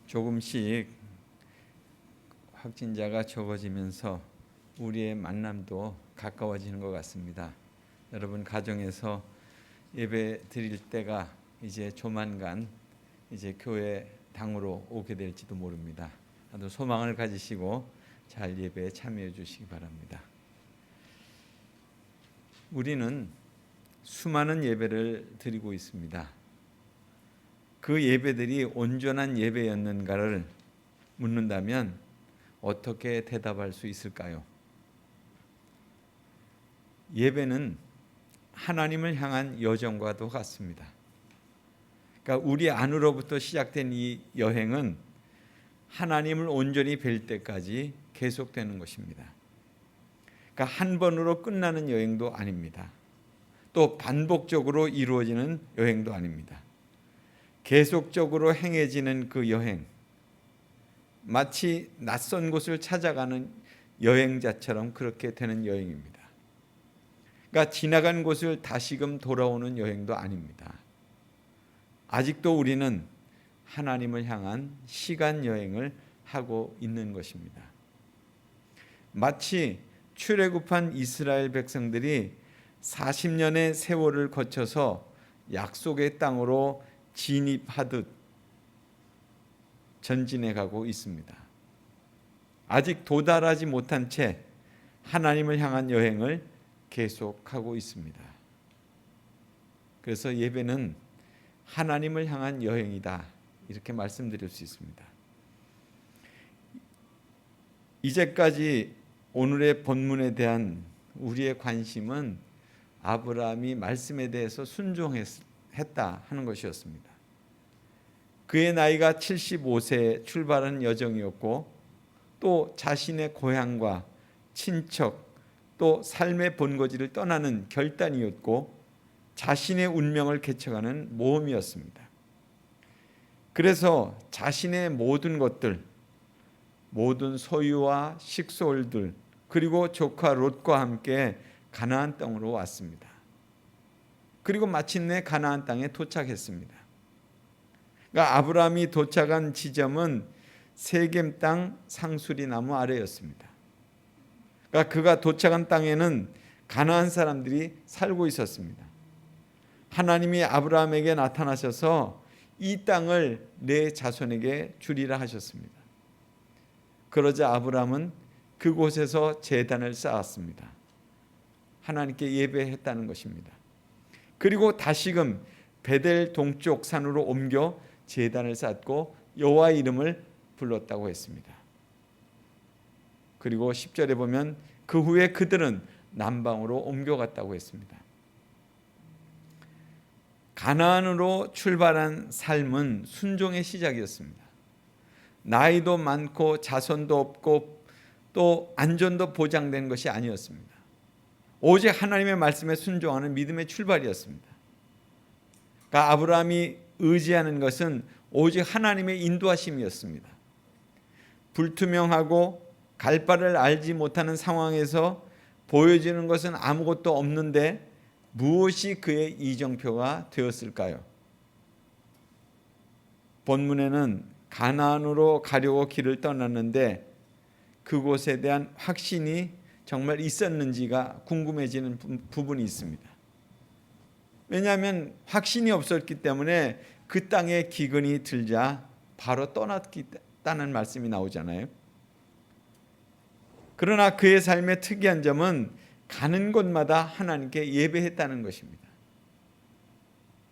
조금씩 확진자가 적어지면서 우리의 만남도 가까워지는 것 같습니다. 여러분 가정에서 예배 드릴 때가 이제 조만간 이제 교회 당으로 오게 될지도 모릅니다. 아주 소망을 가지시고 잘 예배에 참여해 주시기 바랍니다. 우리는 수많은 예배를 드리고 있습니다. 그 예배들이 온전한 예배였는가를 묻는다면 어떻게 대답할 수 있을까요? 예배는 하나님을 향한 여정과도 같습니다. 그러니까 우리 안으로부터 시작된 이 여행은 하나님을 온전히 뵐 때까지 계속되는 것입니다. 그러니까 한 번으로 끝나는 여행도 아닙니다. 또 반복적으로 이루어지는 여행도 아닙니다. 계속적으로 행해지는 그 여행, 마치 낯선 곳을 찾아가는 여행자처럼 그렇게 되는 여행입니다. 그러니까 지나간 곳을 다시금 돌아오는 여행도 아닙니다. 아직도 우리는 하나님을 향한 시간 여행을 하고 있는 것입니다. 마치 출애굽한 이스라엘 백성들이 40년의 세월을 거쳐서 약속의 땅으로 진입하듯 전진해 가고 있습니다. 아직 도달하지 못한 채 하나님을 향한 여행을 계속하고 있습니다. 그래서 예배는 하나님을 향한 여행이다, 이렇게 말씀드릴 수 있습니다. 이제까지 오늘의 본문에 대한 우리의 관심은 아브라함이 말씀에 대해서 순종했다 하는 것이었습니다. 그의 나이가 75세에 출발한 여정이었고, 또 자신의 고향과 친척, 또 삶의 본거지를 떠나는 결단이었고, 자신의 운명을 개척하는 모험이었습니다. 그래서 자신의 모든 것들, 모든 소유와 식솔들, 그리고 조카 롯과 함께 가나안 땅으로 왔습니다. 그리고 마침내 가나안 땅에 도착했습니다. 그러니까 아브라함이 도착한 지점은 세겜 땅 상수리 나무 아래였습니다. 그러니까 그가 도착한 땅에는 가나안 사람들이 살고 있었습니다. 하나님이 아브라함에게 나타나셔서 이 땅을 내 자손에게 주리라 하셨습니다. 그러자 아브라함은 그곳에서 제단을 쌓았습니다. 하나님께 예배했다는 것입니다. 그리고 다시금 베델 동쪽 산으로 옮겨 제단을 쌓고 여호와의 이름을 불렀다고 했습니다. 그리고 10절에 보면 그 후에 그들은 남방으로 옮겨갔다고 했습니다. 가나안으로 출발한 삶은 순종의 시작이었습니다. 나이도 많고 자손도 없고 또 안전도 보장된 것이 아니었습니다. 오직 하나님의 말씀에 순종하는 믿음의 출발이었습니다. 그러니까 아브라함이 의지하는 것은 오직 하나님의 인도하심이었습니다. 불투명하고 갈 바를 알지 못하는 상황에서 보여지는 것은 아무것도 없는데 무엇이 그의 이정표가 되었을까요? 본문에는 가나안으로 가려고 길을 떠났는데 그곳에 대한 확신이 정말 있었는지가 궁금해지는 부분이 있습니다. 왜냐하면 확신이 없었기 때문에 그 땅에 기근이 들자 바로 떠났다는 말씀이 나오잖아요. 그러나 그의 삶의 특이한 점은 가는 곳마다 하나님께 예배했다는 것입니다.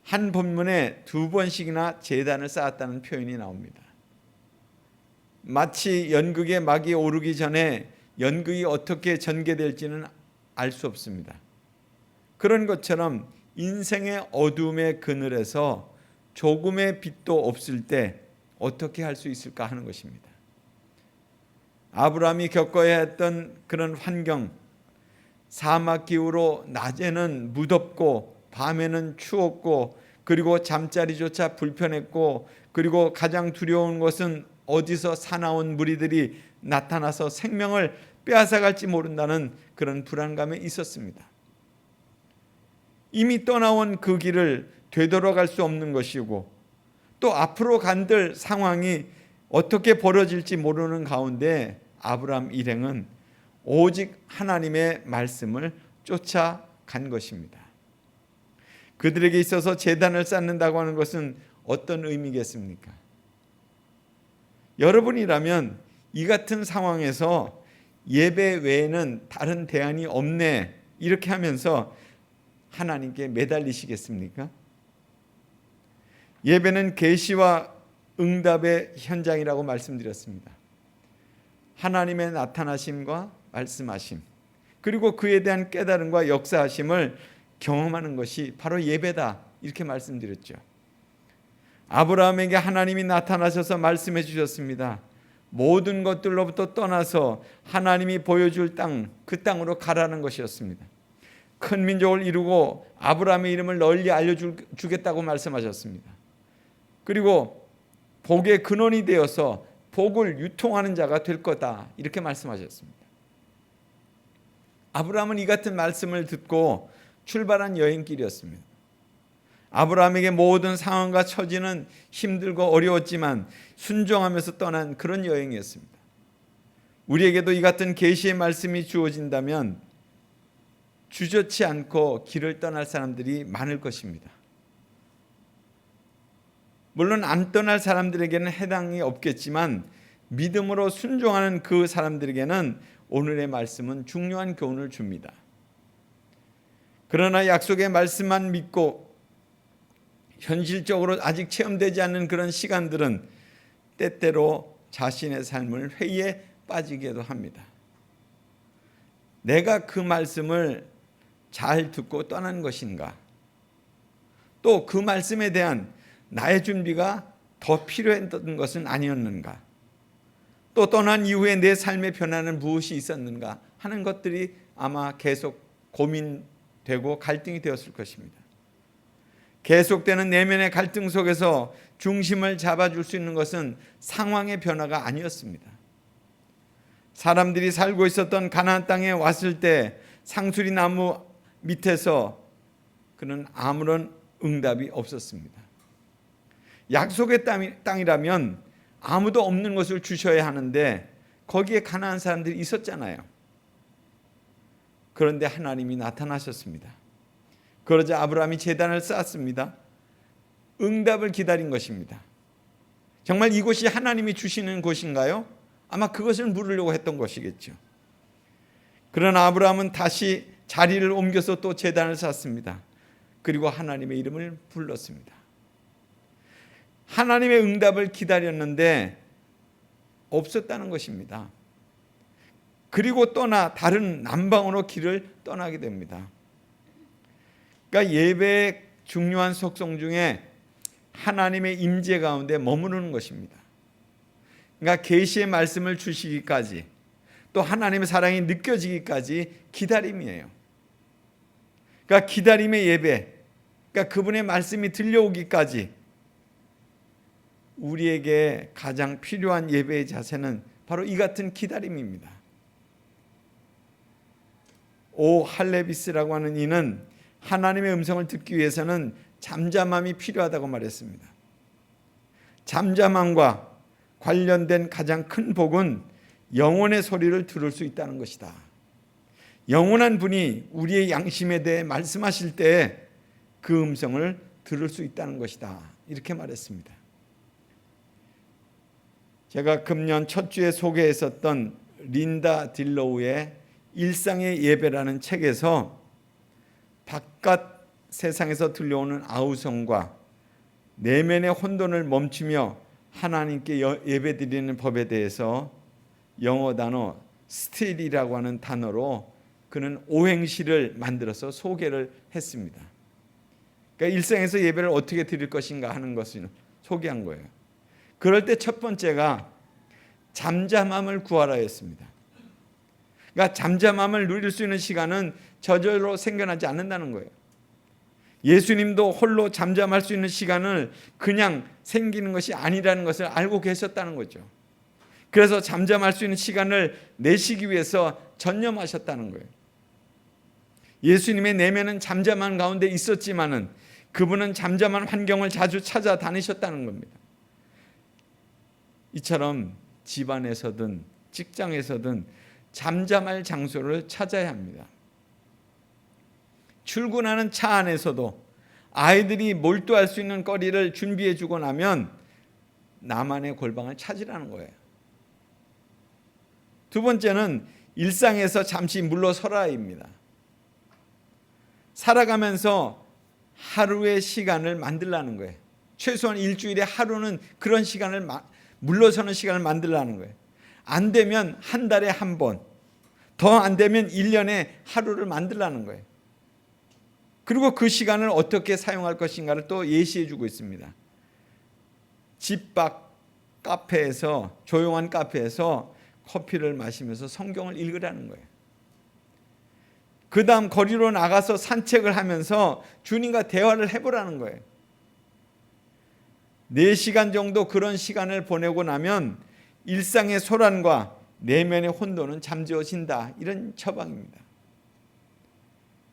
한 본문에 2번씩이나 제단을 쌓았다는 표현이 나옵니다. 마치 연극의 막이 오르기 전에 연극이 어떻게 전개될지는 알 수 없습니다. 그런 것처럼 인생의 어둠의 그늘에서 조금의 빛도 없을 때 어떻게 할 수 있을까 하는 것입니다. 아브라함이 겪어야 했던 그런 환경, 사막 기후로 낮에는 무덥고 밤에는 추웠고, 그리고 잠자리조차 불편했고, 그리고 가장 두려운 것은 어디서 사나운 무리들이 나타나서 생명을 빼앗아갈지 모른다는 그런 불안감에 있었습니다. 이미 떠나온 그 길을 되돌아갈 수 없는 것이고, 또 앞으로 간들 상황이 어떻게 벌어질지 모르는 가운데 아브라함 일행은 오직 하나님의 말씀을 쫓아간 것입니다. 그들에게 있어서 제단을 쌓는다고 하는 것은 어떤 의미겠습니까? 여러분이라면 이 같은 상황에서 예배 외에는 다른 대안이 없네 이렇게 하면서 하나님께 매달리시겠습니까? 예배는 계시와 응답의 현장이라고 말씀드렸습니다. 하나님의 나타나심과 말씀하심, 그리고 그에 대한 깨달음과 역사하심을 경험하는 것이 바로 예배다 이렇게 말씀드렸죠. 아브라함에게 하나님이 나타나셔서 말씀해 주셨습니다. 모든 것들로부터 떠나서 하나님이 보여줄 땅, 그 땅으로 가라는 것이었습니다. 큰 민족을 이루고 아브라함의 이름을 널리 알려주겠다고 말씀하셨습니다. 그리고 복의 근원이 되어서 복을 유통하는 자가 될 거다 이렇게 말씀하셨습니다. 아브라함은 이 같은 말씀을 듣고 출발한 여행길이었습니다. 아브라함에게 모든 상황과 처지는 힘들고 어려웠지만 순종하면서 떠난 그런 여행이었습니다. 우리에게도 이 같은 계시의 말씀이 주어진다면 주저치 않고 길을 떠날 사람들이 많을 것입니다. 물론 안 떠날 사람들에게는 해당이 없겠지만 믿음으로 순종하는 그 사람들에게는 오늘의 말씀은 중요한 교훈을 줍니다. 그러나 약속의 말씀만 믿고 현실적으로 아직 체험되지 않는 그런 시간들은 때때로 자신의 삶을 회의에 빠지기도 합니다. 내가 그 말씀을 잘 듣고 떠난 것인가? 또 그 말씀에 대한 나의 준비가 더 필요했던 것은 아니었는가? 또 떠난 이후에 내 삶의 변화는 무엇이 있었는가 하는 것들이 아마 계속 고민되고 갈등이 되었을 것입니다. 계속되는 내면의 갈등 속에서 중심을 잡아줄 수 있는 것은 상황의 변화가 아니었습니다. 사람들이 살고 있었던 가나안 땅에 왔을 때 상수리 나무 밑에서 그는 아무런 응답이 없었습니다. 약속의 땅이라면 아무도 없는 것을 주셔야 하는데 거기에 가나안 사람들이 있었잖아요. 그런데 하나님이 나타나셨습니다. 그러자 아브라함이 제단을 쌓았습니다. 응답을 기다린 것입니다. 정말 이곳이 하나님이 주시는 곳인가요? 아마 그것을 물으려고 했던 것이겠죠. 그러나 아브라함은 다시 자리를 옮겨서 또 제단을 쌓습니다. 그리고 하나님의 이름을 불렀습니다. 하나님의 응답을 기다렸는데 없었다는 것입니다. 그리고 떠나 다른 남방으로 길을 떠나게 됩니다. 그러니까 예배의 중요한 속성 중에 하나님의 임재 가운데 머무르는 것입니다. 그러니까 계시의 말씀을 주시기까지 또 하나님의 사랑이 느껴지기까지 기다림이에요. 그러니까 기다림의 예배, 그러니까 그분의 말씀이 들려오기까지 우리에게 가장 필요한 예배의 자세는 바로 이 같은 기다림입니다. 오 할레비스라고 하는 이는 하나님의 음성을 듣기 위해서는 잠잠함이 필요하다고 말했습니다. 잠잠함과 관련된 가장 큰 복은 영혼의 소리를 들을 수 있다는 것이다. 영원한 분이 우리의 양심에 대해 말씀하실 때 그 음성을 들을 수 있다는 것이다. 이렇게 말했습니다. 제가 금년 첫 주에 소개했었던 린다 딜로우의 일상의 예배라는 책에서 바깥 세상에서 들려오는 아우성과 내면의 혼돈을 멈추며 하나님께 예배드리는 법에 대해서 영어 단어 스틸이라고 하는 단어로 그는 오행시를 만들어서 소개를 했습니다. 그러니까 일상에서 예배를 어떻게 드릴 것인가 하는 것을 소개한 거예요. 그럴 때 첫 번째가 잠잠함을 구하라였습니다. 그러니까 잠잠함을 누릴 수 있는 시간은 저절로 생겨나지 않는다는 거예요. 예수님도 홀로 잠잠할 수 있는 시간을 그냥 생기는 것이 아니라는 것을 알고 계셨다는 거죠. 그래서 잠잠할 수 있는 시간을 내시기 위해서 전념하셨다는 거예요. 예수님의 내면은 잠잠한 가운데 있었지만은 그분은 잠잠한 환경을 자주 찾아다니셨다는 겁니다. 이처럼 집안에서든 직장에서든 잠잠할 장소를 찾아야 합니다. 출근하는 차 안에서도 아이들이 몰두할 수 있는 거리를 준비해 주고 나면 나만의 골방을 찾으라는 거예요. 두 번째는 일상에서 잠시 물러서라입니다. 살아가면서 하루의 시간을 만들라는 거예요. 최소한 일주일에 하루는 그런 시간을 물러서는 시간을 만들라는 거예요. 안 되면 한 달에 한 번, 더 안 되면 1년에 하루를 만들라는 거예요. 그리고 그 시간을 어떻게 사용할 것인가를 또 예시해 주고 있습니다. 집 밖 카페에서, 조용한 카페에서 커피를 마시면서 성경을 읽으라는 거예요. 그 다음 거리로 나가서 산책을 하면서 주님과 대화를 해보라는 거예요. 4시간 정도 그런 시간을 보내고 나면 일상의 소란과 내면의 혼돈은 잠재워진다. 이런 처방입니다.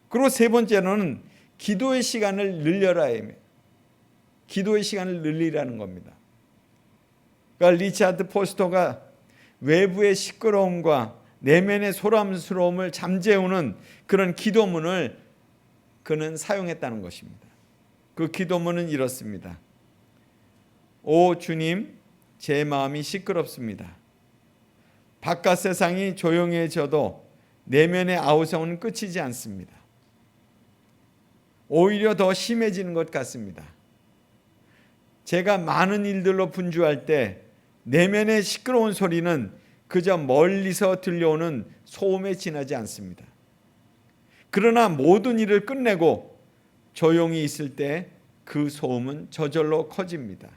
그리고 세 번째로는 기도의 시간을 늘려라. 기도의 시간을 늘리라는 겁니다. 그러니까 리차드 포스터가 외부의 시끄러움과 내면의 소란스러움을 잠재우는 그런 기도문을 그는 사용했다는 것입니다. 그 기도문은 이렇습니다. 오 주님, 제 마음이 시끄럽습니다. 바깥 세상이 조용해져도 내면의 아우성은 끝이지 않습니다. 오히려 더 심해지는 것 같습니다. 제가 많은 일들로 분주할 때 내면의 시끄러운 소리는 그저 멀리서 들려오는 소음에 지나지 않습니다. 그러나 모든 일을 끝내고 조용히 있을 때 그 소음은 저절로 커집니다.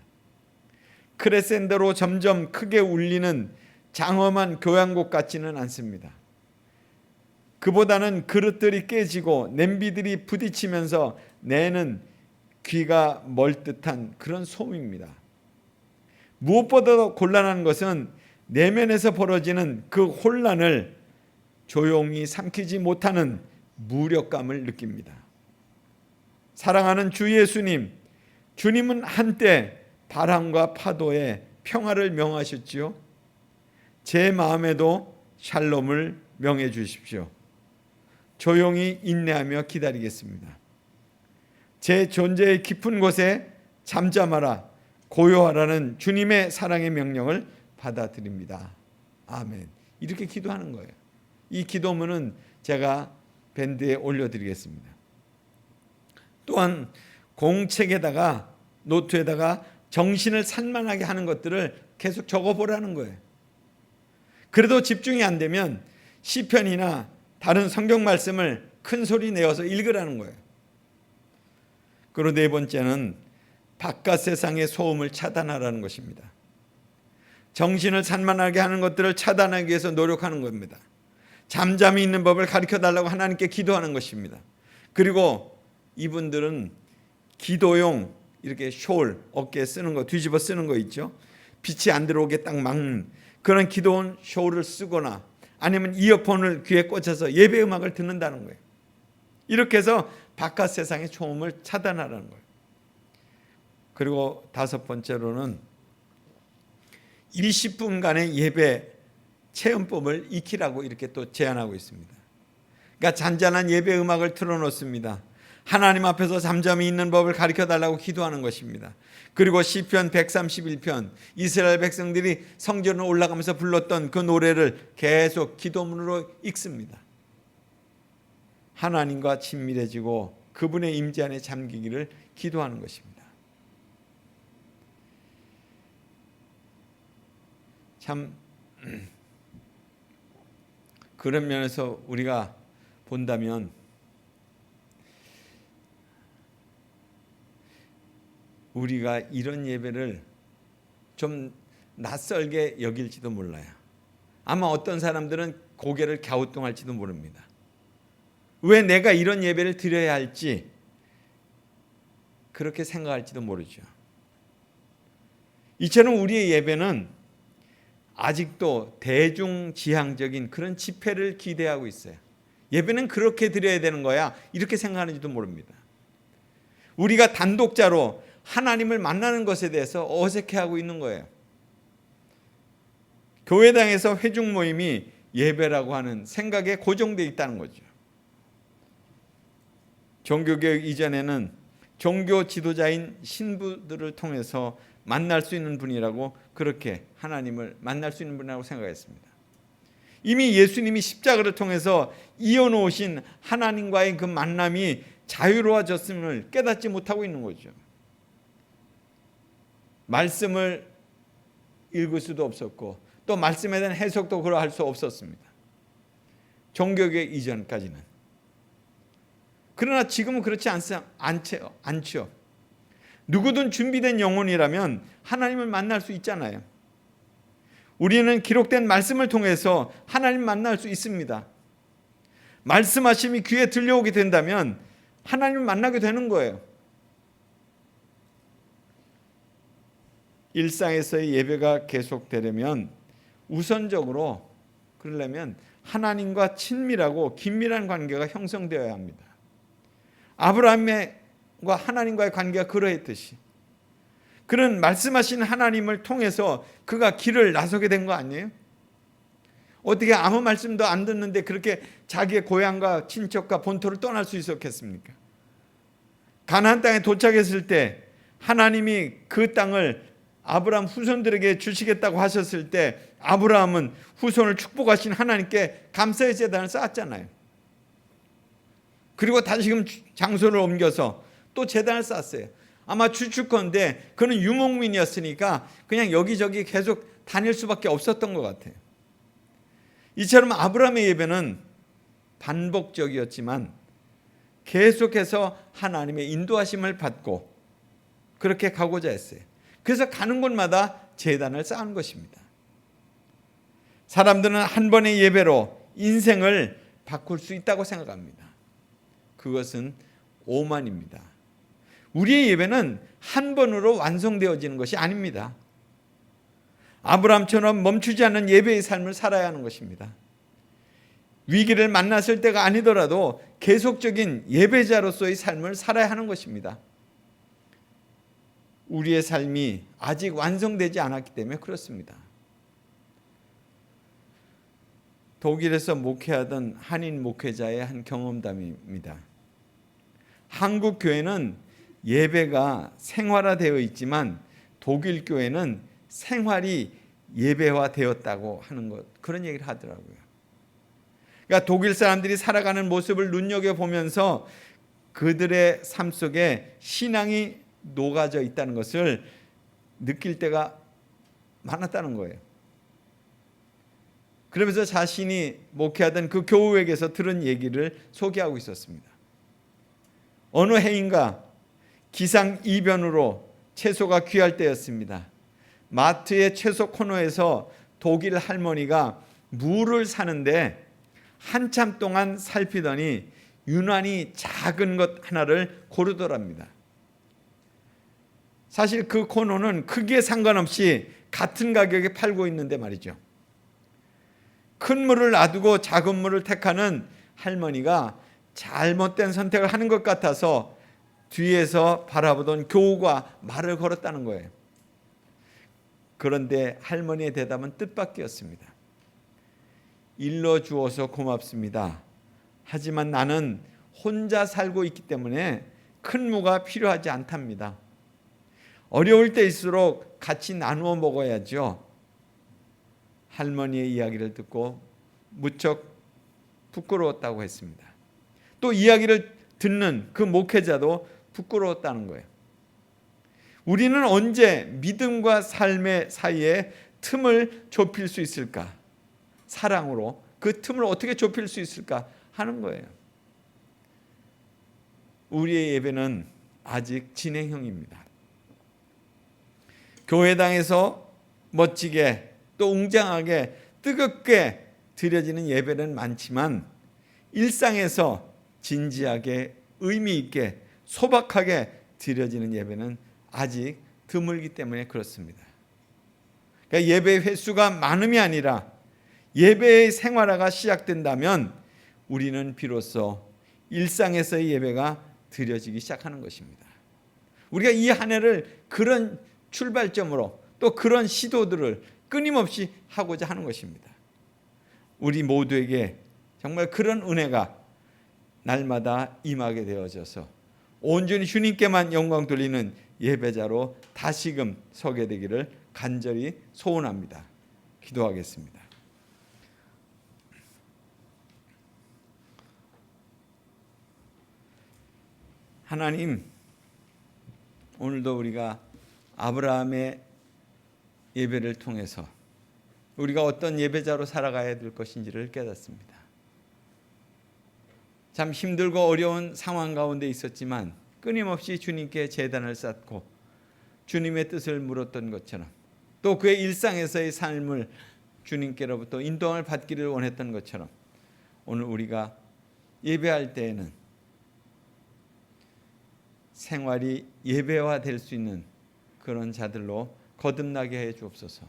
크레센도로 점점 크게 울리는 장엄한 교향곡 같지는 않습니다. 그보다는 그릇들이 깨지고 냄비들이 부딪히면서 내는 귀가 멀듯한 그런 소음입니다. 무엇보다도 곤란한 것은 내면에서 벌어지는 그 혼란을 조용히 삼키지 못하는 무력감을 느낍니다. 사랑하는 주 예수님, 주님은 한때 바람과 파도에 평화를 명하셨지요. 제 마음에도 샬롬을 명해 주십시오. 조용히 인내하며 기다리겠습니다. 제 존재의 깊은 곳에 잠잠하라, 고요하라는 주님의 사랑의 명령을 받아들입니다. 아멘. 이렇게 기도하는 거예요. 이 기도문은 제가 밴드에 올려드리겠습니다. 또한 공책에다가 노트에다가 정신을 산만하게 하는 것들을 계속 적어보라는 거예요. 그래도 집중이 안 되면 시편이나 다른 성경 말씀을 큰 소리 내어서 읽으라는 거예요. 그리고 네 번째는 바깥 세상의 소음을 차단하라는 것입니다. 정신을 산만하게 하는 것들을 차단하기 위해서 노력하는 겁니다. 잠잠히 있는 법을 가르쳐달라고 하나님께 기도하는 것입니다. 그리고 이분들은 기도용 이렇게 숄 어깨에 쓰는 거, 뒤집어 쓰는 거 있죠. 빛이 안 들어오게 딱 막는 그런 기도용 숄을 쓰거나 아니면 이어폰을 귀에 꽂아서 예배 음악을 듣는다는 거예요. 이렇게 해서 바깥 세상의 소음을 차단하라는 거예요. 그리고 다섯 번째로는 20분간의 예배 체험법을 익히라고 이렇게 또 제안하고 있습니다. 그러니까 잔잔한 예배 음악을 틀어놓습니다. 하나님 앞에서 잠잠히 있는 법을 가르쳐달라고 기도하는 것입니다. 그리고 시편 131편 이스라엘 백성들이 성전에 올라가면서 불렀던 그 노래를 계속 기도문으로 읽습니다. 하나님과 친밀해지고 그분의 임재 안에 잠기기를 기도하는 것입니다. 참 그런 면에서 우리가 본다면 우리가 이런 예배를 좀 낯설게 여길지도 몰라요. 아마 어떤 사람들은 고개를 갸우뚱할지도 모릅니다. 왜 내가 이런 예배를 드려야 할지 그렇게 생각할지도 모르죠. 이처럼 우리의 예배는 아직도 대중지향적인 그런 집회를 기대하고 있어요. 예배는 그렇게 드려야 되는 거야 이렇게 생각하는지도 모릅니다. 우리가 단독자로 하나님을 만나는 것에 대해서 어색해하고 있는 거예요. 교회당에서 회중 모임이 예배라고 하는 생각에 고정되어 있다는 거죠. 종교개혁 이전에는 종교 지도자인 신부들을 통해서 만날 수 있는 분이라고, 그렇게 하나님을 만날 수 있는 분이라고 생각했습니다. 이미 예수님이 십자가를 통해서 이어놓으신 하나님과의 그 만남이 자유로워졌음을 깨닫지 못하고 있는 거죠. 말씀을 읽을 수도 없었고 또 말씀에 대한 해석도 그러할 수 없었습니다. 종교개혁 이전까지는. 그러나 지금은 그렇지 않죠. 누구든 준비된 영혼이라면 하나님을 만날 수 있잖아요. 우리는 기록된 말씀을 통해서 하나님 만날 수 있습니다. 말씀하심이 귀에 들려오게 된다면 하나님을 만나게 되는 거예요. 일상에서의 예배가 계속되려면 우선적으로 그러려면 하나님과 친밀하고 긴밀한 관계가 형성되어야 합니다. 아브라함과 하나님과의 관계가 그러했듯이 그는 말씀하신 하나님을 통해서 그가 길을 나서게 된 거 아니에요? 어떻게 아무 말씀도 안 듣는데 그렇게 자기의 고향과 친척과 본토를 떠날 수 있었겠습니까? 가나안 땅에 도착했을 때 하나님이 그 땅을 아브라함 후손들에게 주시겠다고 하셨을 때 아브라함은 후손을 축복하신 하나님께 감사의 제단을 쌓았잖아요. 그리고 다시금 장소를 옮겨서 또 제단을 쌓았어요. 아마 추측컨대 그는 유목민이었으니까 그냥 여기저기 계속 다닐 수밖에 없었던 것 같아요. 이처럼 아브라함의 예배는 반복적이었지만 계속해서 하나님의 인도하심을 받고 그렇게 가고자 했어요. 그래서 가는 곳마다 제단을 쌓은 것입니다. 사람들은 한 번의 예배로 인생을 바꿀 수 있다고 생각합니다. 그것은 오만입니다. 우리의 예배는 한 번으로 완성되어지는 것이 아닙니다. 아브라함처럼 멈추지 않는 예배의 삶을 살아야 하는 것입니다. 위기를 만났을 때가 아니더라도 계속적인 예배자로서의 삶을 살아야 하는 것입니다. 우리의 삶이 아직 완성되지 않았기 때문에 그렇습니다. 독일에서 목회하던 한인 목회자의 한 경험담입니다. 한국 교회는 예배가 생활화되어 있지만 독일 교회는 생활이 예배화되었다고 하는 것, 그런 얘기를 하더라고요. 그러니까 독일 사람들이 살아가는 모습을 눈여겨보면서 그들의 삶 속에 신앙이 녹아져 있다는 것을 느낄 때가 많았다는 거예요. 그러면서 자신이 목회하던 그 교우에게서 들은 얘기를 소개하고 있었습니다. 어느 해인가 기상이변으로 채소가 귀할 때였습니다. 마트의 채소 코너에서 독일 할머니가 무를 사는데 한참 동안 살피더니 유난히 작은 것 하나를 고르더랍니다. 사실 그 코너는 크기에 상관없이 같은 가격에 팔고 있는데 말이죠. 큰 물을 놔두고 작은 물을 택하는 할머니가 잘못된 선택을 하는 것 같아서 뒤에서 바라보던 교우가 말을 걸었다는 거예요. 그런데 할머니의 대답은 뜻밖이었습니다. 일러주어서 고맙습니다. 하지만 나는 혼자 살고 있기 때문에 큰 무가 필요하지 않답니다. 어려울 때일수록 같이 나누어 먹어야죠. 할머니의 이야기를 듣고 무척 부끄러웠다고 했습니다. 또 이야기를 듣는 그 목회자도 부끄러웠다는 거예요. 우리는 언제 믿음과 삶의 사이에 틈을 좁힐 수 있을까? 사랑으로 그 틈을 어떻게 좁힐 수 있을까 하는 거예요. 우리의 예배는 아직 진행형입니다. 교회당에서 멋지게 또 웅장하게 뜨겁게 드려지는 예배는 많지만 일상에서 진지하게 의미 있게 소박하게 드려지는 예배는 아직 드물기 때문에 그렇습니다. 그러니까 예배 횟수가 많음이 아니라 예배의 생활화가 시작된다면 우리는 비로소 일상에서의 예배가 드려지기 시작하는 것입니다. 우리가 이 한 해를 그런 출발점으로 또 그런 시도들을 끊임없이 하고자 하는 것입니다. 우리 모두에게 정말 그런 은혜가 날마다 임하게 되어져서 온전히 주님께만 영광 돌리는 예배자로 다시금 서게 되기를 간절히 소원합니다. 기도하겠습니다. 하나님, 오늘도 우리가 아브라함의 예배를 통해서 우리가 어떤 예배자로 살아가야 될 것인지를 깨닫습니다. 참 힘들고 어려운 상황 가운데 있었지만 끊임없이 주님께 제단을 쌓고 주님의 뜻을 물었던 것처럼, 또 그의 일상에서의 삶을 주님께로부터 인도함을 받기를 원했던 것처럼, 오늘 우리가 예배할 때에는 생활이 예배화될 수 있는 그런 자들로 거듭나게 해 주옵소서.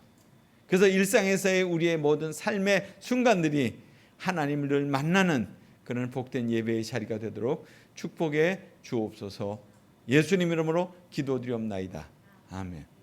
그래서 일상에서의 우리의 모든 삶의 순간들이 하나님을 만나는 그런 복된 예배의 자리가 되도록 축복해 주옵소서. 예수님 이름으로 기도드리옵나이다. 아멘.